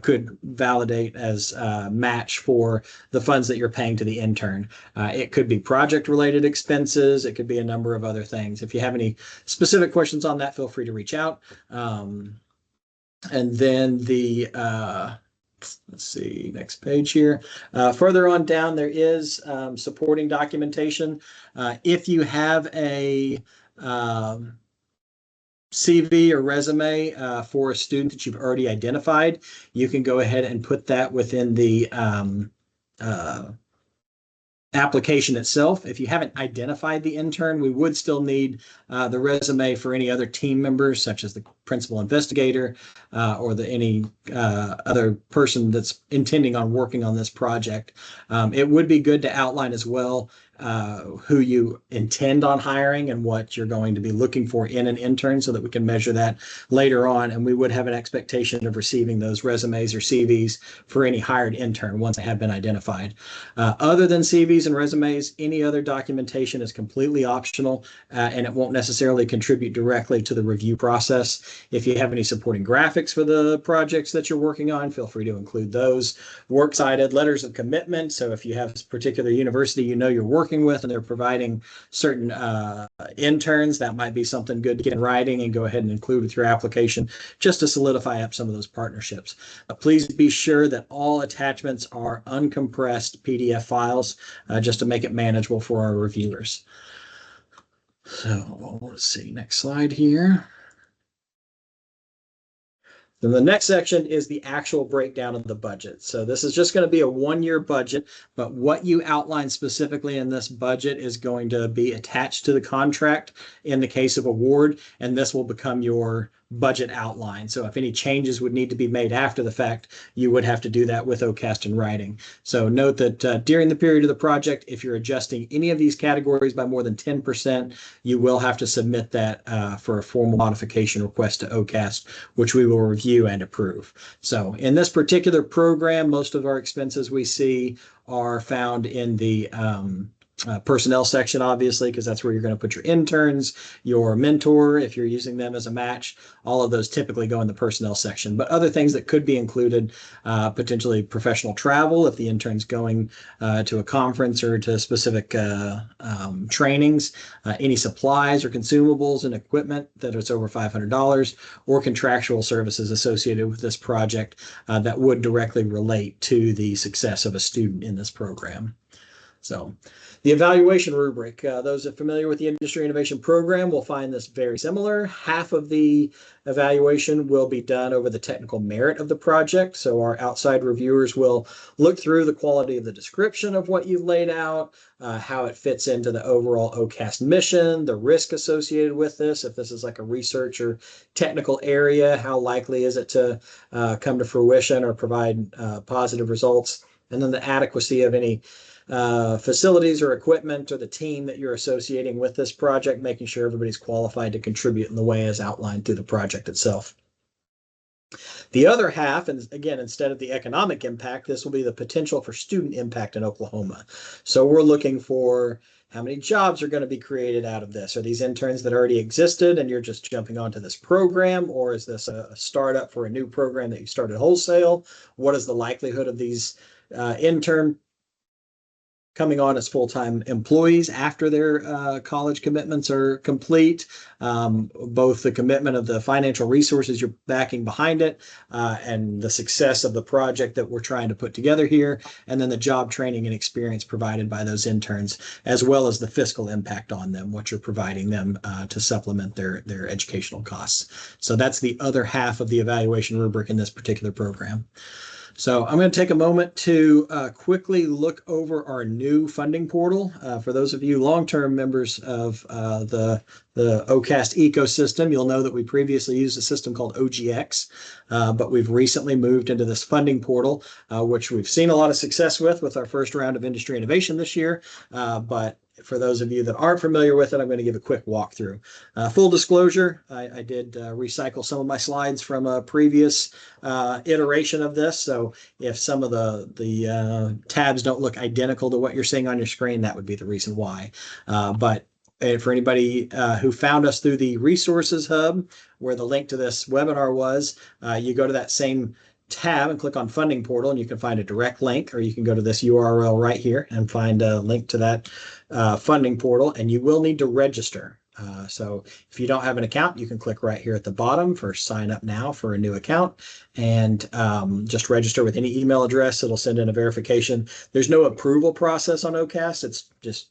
could validate as match for the funds that you're paying to the intern. It could be project-related expenses. It could be a number of other things. If you have any specific questions on that, feel free to reach out. And then let's see, next page here. Further on down, there is supporting documentation. If you have a CV or resume for a student that you've already identified, you can go ahead and put that within the application itself. If you haven't identified the intern, we would still need the resume for any other team members, such as the principal investigator or any other person that's intending on working on this project. It would be good to outline as well who you intend on hiring and what you're going to be looking for in an intern so that we can measure that later on. And we would have an expectation of receiving those resumes or CVs for any hired intern once they have been identified. Other than CVs and resumes, any other documentation is completely optional and it won't necessarily contribute directly to the review process. If you have any supporting graphics for the projects that you're working on, feel free to include those. Works cited, letters of commitment. So if you have a particular university you know you're working with and they're providing certain interns, that might be something good to get in writing and go ahead and include with your application just to solidify up some of those partnerships. Please be sure that all attachments are uncompressed PDF files just to make it manageable for our reviewers. So let's see, next slide here. Then the next section is the actual breakdown of the budget. So this is just going to be a one-year budget, but what you outline specifically in this budget is going to be attached to the contract in the case of award, and this will become your budget outline. So if any changes would need to be made after the fact, you would have to do that with OCAST in writing. So note that during the period of the project, if you're adjusting any of these categories by more than 10%, you will have to submit that for a formal modification request to OCAST, which we will review and approve. So in this particular program, most of our expenses we see are found in the personnel section, obviously, because that's where you're going to put your interns, your mentor, if you're using them as a match. All of those typically go in the personnel section. But other things that could be included, potentially professional travel, if the intern's going to a conference or to specific trainings, any supplies or consumables and equipment that it's over $500, or contractual services associated with this project that would directly relate to the success of a student in this program. So the evaluation rubric, those that are familiar with the Industry Innovation Program will find this very similar. Half of the evaluation will be done over the technical merit of the project. So our outside reviewers will look through the quality of the description of what you've laid out, how it fits into the overall OCAST mission, the risk associated with this. If this is like a research or technical area, how likely is it to come to fruition or provide positive results? And then the adequacy of any facilities or equipment or the team that you're associating with this project, making sure everybody's qualified to contribute in the way as outlined through the project itself. The other half, and again, instead of the economic impact, this will be the potential for student impact in Oklahoma. So we're looking for how many jobs are going to be created out of this. Are these interns that already existed and you're just jumping onto this program, or is this a startup for a new program that you started wholesale? What is the likelihood of these intern coming on as full-time employees after their college commitments are complete, both the commitment of the financial resources you're backing behind it and the success of the project that we're trying to put together here, and then the job training and experience provided by those interns, as well as the fiscal impact on them, what you're providing them to supplement their educational costs. So that's the other half of the evaluation rubric in this particular program. So I'm going to take a moment to quickly look over our new funding portal. For those of you long-term members of the OCAST ecosystem, you'll know that we previously used a system called OGX, but we've recently moved into this funding portal, which we've seen a lot of success with our first round of industry innovation this year. But for those of you that aren't familiar with it, I'm going to give a quick walkthrough. Full disclosure, I did recycle some of my slides from a previous iteration of this. So if some of the tabs don't look identical to what you're seeing on your screen, that would be the reason why. But for anybody who found us through the resources hub, where the link to this webinar was, you go to that same tab and click on Funding Portal, and you can find a direct link, or you can go to this URL right here and find a link to that funding portal, and you will need to register. So if you don't have an account, you can click right here at the bottom for sign up now for a new account, and just register with any email address. It'll send in a verification. There's no approval process on OCAST. It's just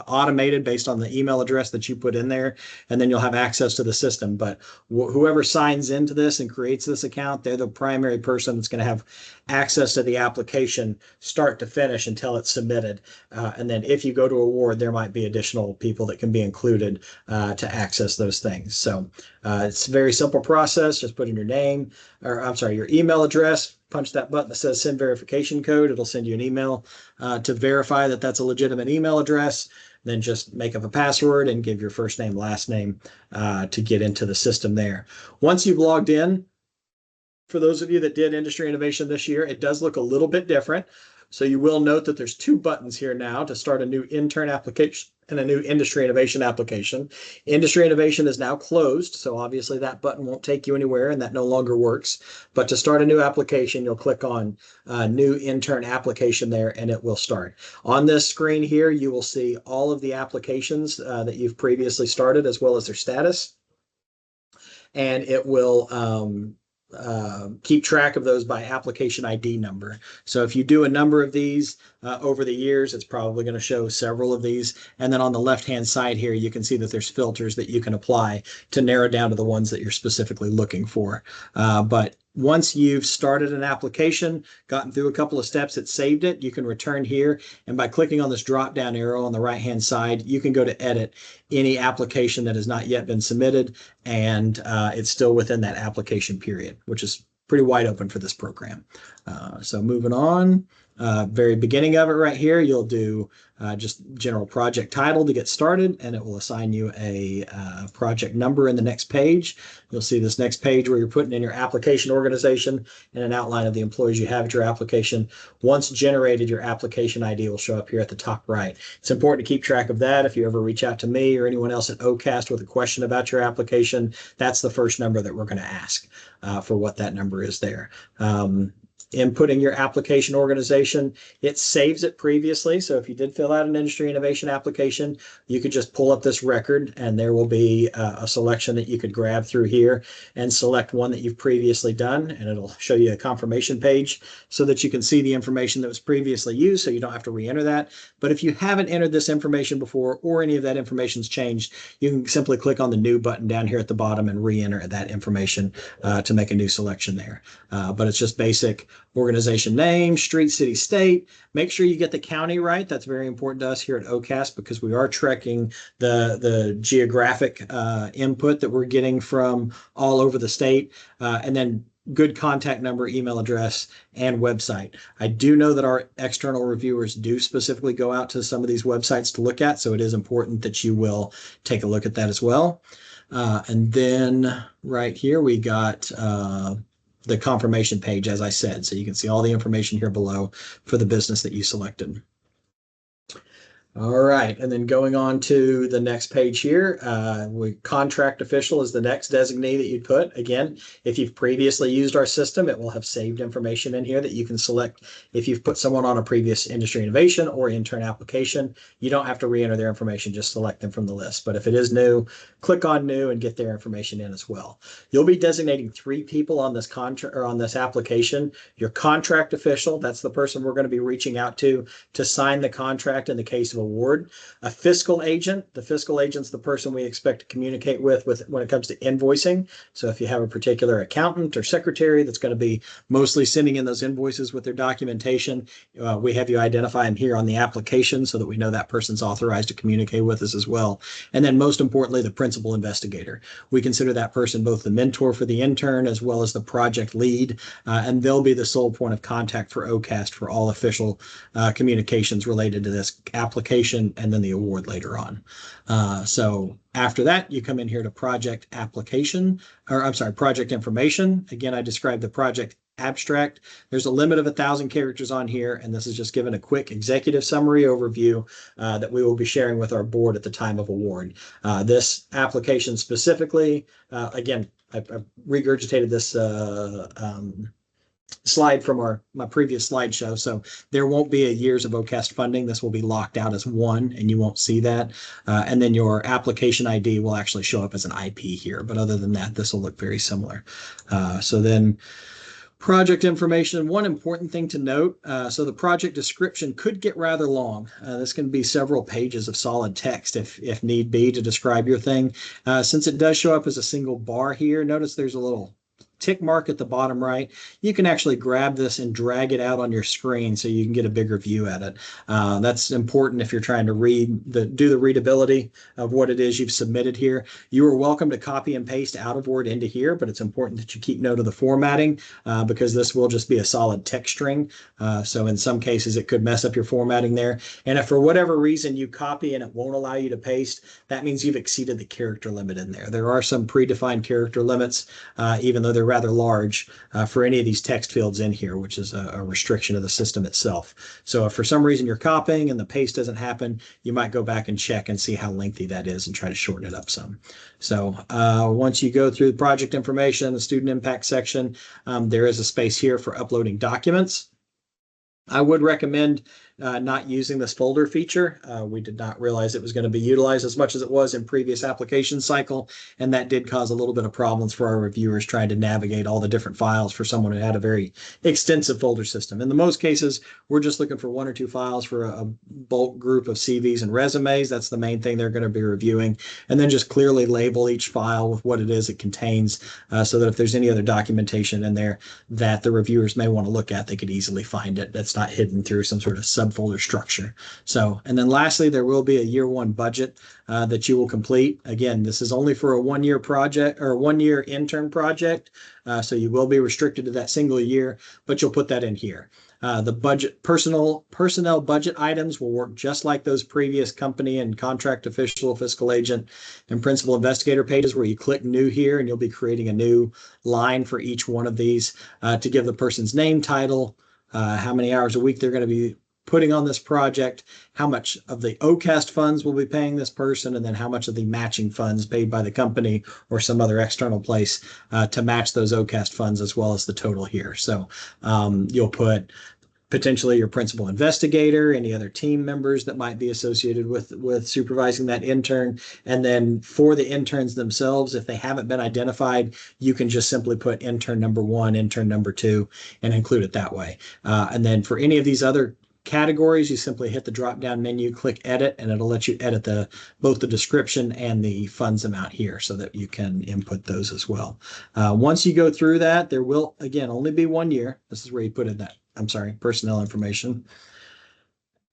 automated based on the email address that you put in there, and then you'll have access to the system. But whoever signs into this and creates this account, they're the primary person that's going to have access to the application start to finish until it's submitted. And then if you go to award, there might be additional people that can be included to access those things. So it's a very simple process. Just put in your name, or I'm sorry, your email address, punch that button that says send verification code. It'll send you an email to verify that that's a legitimate email address. Then just make up a password and give your first name, last name to get into the system there. Once you've logged in, for those of you that did industry innovation this year, it does look a little bit different. So you will note that there's two buttons here now to start a new intern application and a new industry innovation application. Industry innovation is now closed, so obviously that button won't take you anywhere and that no longer works. But to start a new application, you'll click on new intern application there and it will start. On this screen here, you will see all of the applications that you've previously started as well as their status. And it will keep track of those by application ID number. So if you do a number of these over the years, it's probably going to show several of these. And then on the left-hand side here, you can see that there's filters that you can apply to narrow down to the ones that you're specifically looking for. But once you've started an application, gotten through a couple of steps, it saved it, you can return here. And by clicking on this drop-down arrow on the right-hand side, you can go to edit any application that has not yet been submitted, and it's still within that application period, which is pretty wide open for this program. So moving on, very beginning of it right here, you'll do just general project title to get started, and it will assign you a project number in the next page. You'll see this next page where you're putting in your application organization and an outline of the employees you have at your application. Once generated, your application ID will show up here at the top right. It's important to keep track of that. If you ever reach out to me or anyone else at OCAST with a question about your application, that's the first number that we're going to ask for what that number is there. Inputting your application organization, it saves it previously. So if you did fill out an industry innovation application, you could just pull up this record and there will be a selection that you could grab through here and select one that you've previously done, and it'll show you a confirmation page so that you can see the information that was previously used, so you don't have to re-enter that. But if you haven't entered this information before or any of that information's changed, you can simply click on the new button down here at the bottom and re-enter that information to make a new selection there. But it's just basic organization name, street, city, state. Make sure you get the county right. That's very important to us here at OCAST because we are tracking the geographic input that we're getting from all over the state. And then good contact number, email address, and website. I do know that our external reviewers do specifically go out to some of these websites to look at, so it is important that you will take a look at that as well. And then right here we got the confirmation page, as I said. So you can see all the information here below for the business that you selected. All right, and then going on to the next page here, contract official is the next designee that you'd put. Again, if you've previously used our system, it will have saved information in here that you can select. If you've put someone on a previous industry innovation or intern application, you don't have to re-enter their information, just select them from the list. But if it is new, click on new and get their information in as well. You'll be designating 3 people on this contract or on this application. Your contract official, that's the person we're going to be reaching out to sign the contract in the case of award. A fiscal agent, the fiscal agent's the person we expect to communicate with when it comes to invoicing. So if you have a particular accountant or secretary that's going to be mostly sending in those invoices with their documentation, we have you identify them here on the application so that we know that person's authorized to communicate with us as well. And then most importantly, the principal investigator. We consider that person both the mentor for the intern as well as the project lead, and they'll be the sole point of contact for OCAST for all official communications related to this application and then the award later on. So after that, you come in here to project application, or I'm sorry, project information. Again, I described the project abstract. There's a limit of 1,000 characters on here, and this is just given a quick executive summary overview that we will be sharing with our board at the time of award. This application specifically, again, I've regurgitated this slide from my previous slideshow. So there won't be a years of OCAST funding. This will be locked out as one, and you won't see that. And then your application ID will actually show up as an IP here. But other than that, this will look very similar. So then project information, one important thing to note, so the project description could get rather long. This can be several pages of solid text if need be to describe your thing. Since it does show up as a single bar here, notice there's a little tick mark at the bottom right. You can actually grab this and drag it out on your screen so you can get a bigger view at it. That's important if you're trying to do the readability of what it is you've submitted here. You are welcome to copy and paste out of Word into here, but it's important that you keep note of the formatting because this will just be a solid text string. So in some cases, it could mess up your formatting there. And if for whatever reason you copy and it won't allow you to paste, that means you've exceeded the character limit in there. There are some predefined character limits, even though they're rather large for any of these text fields in here, which is a restriction of the system itself. So if for some reason you're copying and the paste doesn't happen, you might go back and check and see how lengthy that is and try to shorten it up some. So once you go through the project information, the student impact section, there is a space here for uploading documents. I would recommend not using this folder feature. We did not realize it was going to be utilized as much as it was in previous application cycle, and that did cause a little bit of problems for our reviewers trying to navigate all the different files for someone who had a very extensive folder system. In the most cases, we're just looking for 1 or 2 files for a bulk group of CVs and resumes. That's the main thing they're going to be reviewing, and then just clearly label each file with what it is it contains so that if there's any other documentation in there that the reviewers may want to look at, they could easily find it. That's not hidden through some sort of subfolder structure. So, and then lastly, there will be a year 1 budget that you will complete. Again, this is only for a 1-year project or a 1-year intern project. So you will be restricted to that single year, but you'll put that in here. The personnel budget items will work just like those previous company and contract official, fiscal agent, and principal investigator pages where you click new here and you'll be creating a new line for each one of these to give the person's name, title, how many hours a week they're going to be putting on this project, how much of the OCAST funds will be paying this person, and then how much of the matching funds paid by the company or some other external place to match those OCAST funds, as well as the total here. So you'll put potentially your principal investigator, any other team members that might be associated with supervising that intern. And then for the interns themselves, if they haven't been identified, you can just simply put intern number 1, intern number 2, and include it that way. And then for any of these other categories, you simply hit the drop-down menu, click edit, and it'll let you edit both the description and the funds amount here so that you can input those as well. Once you go through that, there will, again, only be 1 year. This is where you put in that, personnel information.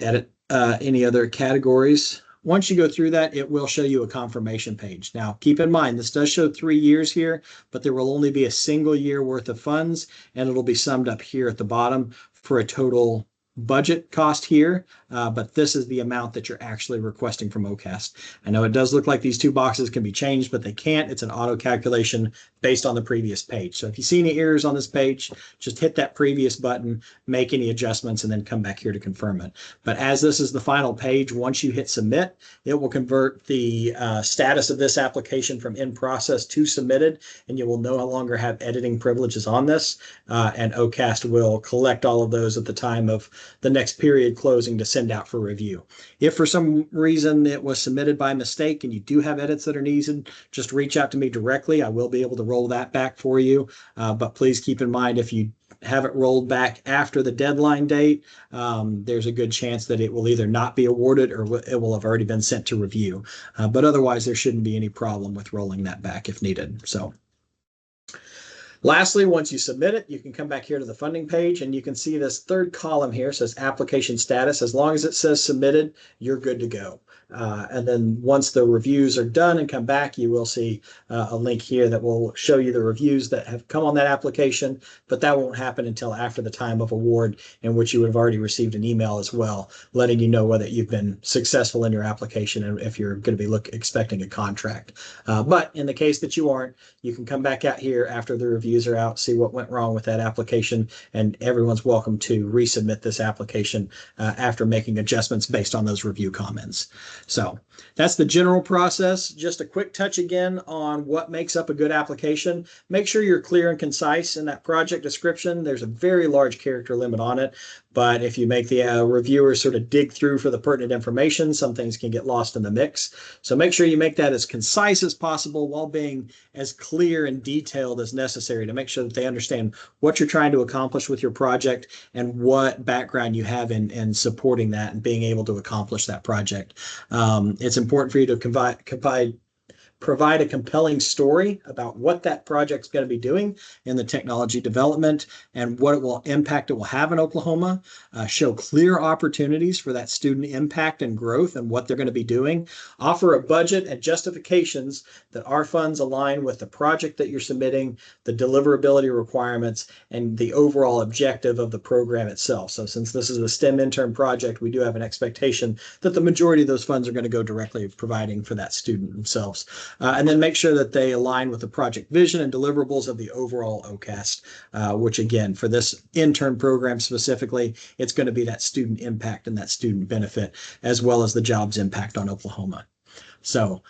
Edit any other categories. Once you go through that, it will show you a confirmation page. Now, keep in mind, this does show 3 years here, but there will only be a single year worth of funds, and it'll be summed up here at the bottom for a total budget cost here, but this is the amount that you're actually requesting from OCAST. I know it does look like these 2 boxes can be changed, but they can't. It's an auto calculation based on the previous page. So if you see any errors on this page, just hit that previous button, make any adjustments, and then come back here to confirm it. But as this is the final page, once you hit submit, it will convert the status of this application from in process to submitted, and you will no longer have editing privileges on this, and OCAST will collect all of those at the time of the next period closing to send out for review. If for some reason it was submitted by mistake and you do have edits that are needed, just reach out to me directly. I will be able to roll that back for you. But please keep in mind, if you have it rolled back after the deadline date, there's a good chance that it will either not be awarded or it will have already been sent to review. But otherwise, there shouldn't be any problem with rolling that back if needed. So. Lastly, once you submit it, you can come back here to the funding page and you can see this 3rd column here says application status. As long as it says submitted, you're good to go. And then once the reviews are done and come back, you will see a link here that will show you the reviews that have come on that application, but that won't happen until after the time of award, in which you would have already received an email as well, letting you know whether you've been successful in your application and if you're going to be expecting a contract. But in the case that you aren't, you can come back out here after the review reviews are out, see what went wrong with that application, and everyone's welcome to resubmit this application after making adjustments based on those review comments. So that's the general process. Just a quick touch again on what makes up a good application. Make sure you're clear and concise in that project description. There's a very large character limit on it, but if you make the reviewer sort of dig through for the pertinent information, some things can get lost in the mix. So make sure you make that as concise as possible while being as clear and detailed as necessary to make sure that they understand what you're trying to accomplish with your project and what background you have in supporting that and being able to accomplish that project. It's important for you to provide a compelling story about what that project's going to be doing in the technology development and what impact it will have in Oklahoma. Show clear opportunities for that student impact and growth and what they're going to be doing. Offer a budget and justifications that our funds align with the project that you're submitting, the deliverability requirements, and the overall objective of the program itself. So since this is a STEM intern project, we do have an expectation that the majority of those funds are going to go directly providing for that student themselves. And then make sure that they align with the project vision and deliverables of the overall OCAST, which again, for this intern program specifically, it's going to be that student impact and that student benefit, as well as the job's impact on Oklahoma. So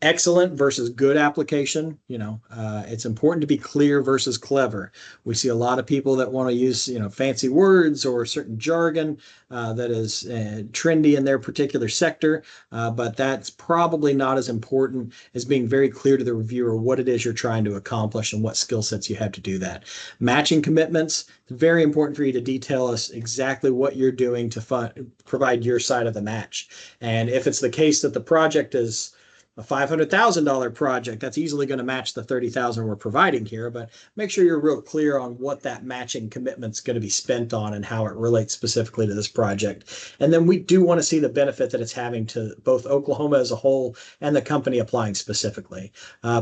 excellent versus good application. It's important to be clear versus clever. We see a lot of people that want to use, fancy words or certain jargon that is trendy in their particular sector, but that's probably not as important as being very clear to the reviewer what it is you're trying to accomplish and what skill sets you have to do that. Matching commitments, it's very important for you to detail us exactly what you're doing to provide your side of the match. And if it's the case that the project is a $500,000 project, that's easily going to match the $30,000 we're providing here, but make sure you're real clear on what that matching commitment's going to be spent on and how it relates specifically to this project. And then we do want to see the benefit that it's having to both Oklahoma as a whole and the company applying specifically.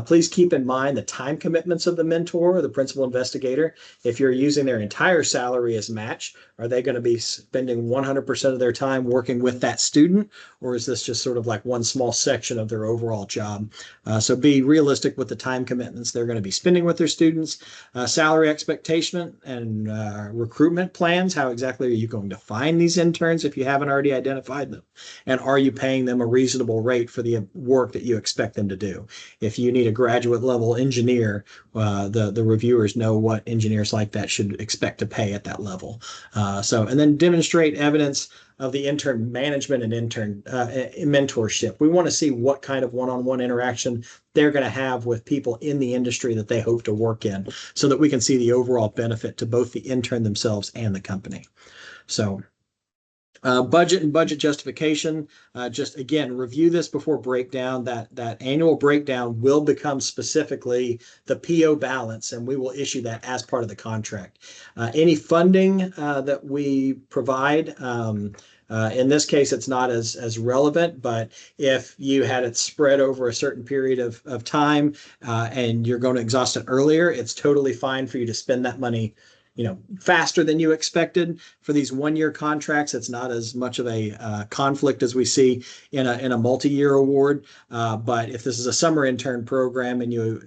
Please keep in mind the time commitments of the mentor or the principal investigator. If you're using their entire salary as match, are they going to be spending 100% of their time working with that student, or is this just sort of like one small section of their overall job? So be realistic with the time commitments they're going to be spending with their students. Salary expectation and recruitment plans. How exactly are you going to find these interns if you haven't already identified them? And are you paying them a reasonable rate for the work that you expect them to do? If you need a graduate level engineer, the reviewers know what engineers like that should expect to pay at that level. And then demonstrate evidence of the intern management and intern mentorship. We want to see what kind of one-on-one interaction they're going to have with people in the industry that they hope to work in, so that we can see the overall benefit to both the intern themselves and the company. So budget and budget justification, just again, review this before breakdown. That annual breakdown will become specifically the PO balance, and we will issue that as part of the contract. Any funding that we provide, in this case, it's not as relevant, but if you had it spread over a certain period of time and you're going to exhaust it earlier, it's totally fine for you to spend that money faster than you expected. For these one-year contracts, it's not as much of a conflict as we see in a multi-year award. But if this is a summer intern program and you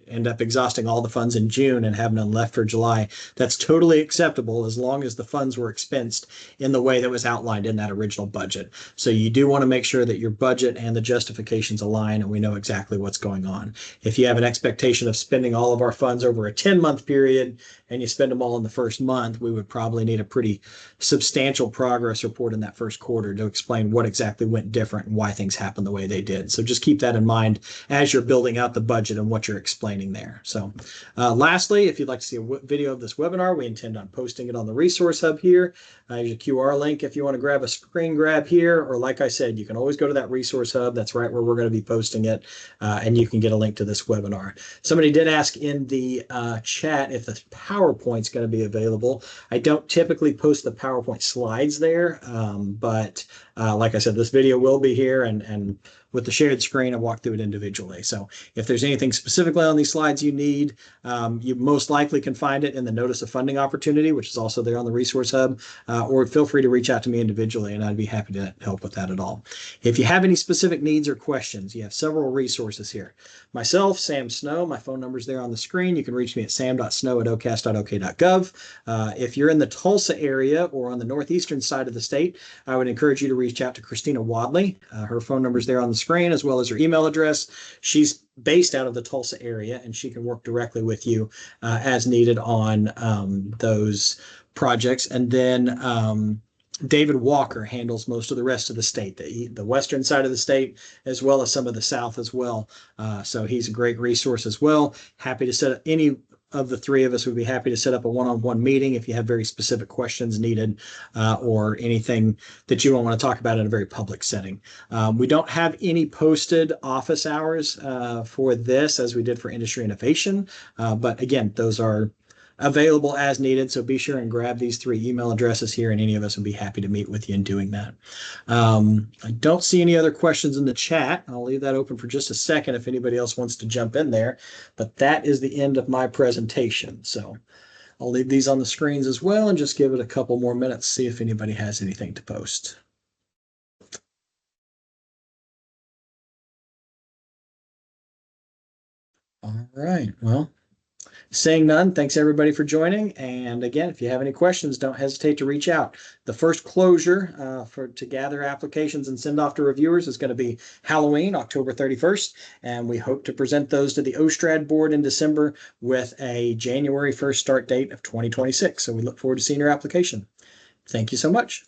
end up exhausting all the funds in June and have none left for July, that's totally acceptable as long as the funds were expensed in the way that was outlined in that original budget. So you do want to make sure that your budget and the justifications align and we know exactly what's going on. If you have an expectation of spending all of our funds over a 10-month period and you spend them all in the first month, we would probably need a pretty substantial progress report in that first quarter to explain what exactly went different and why things happened the way they did. So just keep that in mind as you're building out the budget and what you're explaining there. So lastly, if you'd like to see a video of this webinar, we intend on posting it on the resource hub here. There's a QR link if you want to grab a screen grab here, or like I said, you can always go to that resource hub. That's right where we're going to be posting it, and you can get a link to this webinar. Somebody did ask in the chat if the PowerPoint's going to be available. I don't typically post the PowerPoint slides there, but like I said, this video will be here, and with the shared screen and walk through it individually. So if there's anything specifically on these slides you need, you most likely can find it in the notice of funding opportunity, which is also there on the resource hub, or feel free to reach out to me individually and I'd be happy to help with that at all. If you have any specific needs or questions, you have several resources here. Myself, Sam Snow, my phone number is there on the screen. You can reach me at sam.snow@OCAST.ok.gov. If you're in the Tulsa area or on the northeastern side of the state, I would encourage you to reach out to Christina Wadley. Her phone number is there on the screen, as well as her email address. She's based out of the Tulsa area, and she can work directly with you as needed on those projects. And then David Walker handles most of the rest of the state, the western side of the state, as well as some of the south as well. So he's a great resource as well. Happy to set up any of the three of us would be happy to set up a one-on-one meeting if you have very specific questions needed or anything that you don't want to talk about in a very public setting. We don't have any posted office hours for this as we did for industry innovation. But again, those are available as needed. So be sure and grab these three email addresses here, and any of us would be happy to meet with you in doing that. I don't see any other questions in the chat. I'll leave that open for just a second if anybody else wants to jump in there. But that is the end of my presentation. So I'll leave these on the screens as well and just give it a couple more minutes, see if anybody has anything to post. All right. Well, saying none, thanks everybody for joining. And again, if you have any questions, don't hesitate to reach out. The first closure to gather applications and send off to reviewers is going to be Halloween, October 31st. And we hope to present those to the OSTRAD board in December with a January 1st start date of 2026. So we look forward to seeing your application. Thank you so much.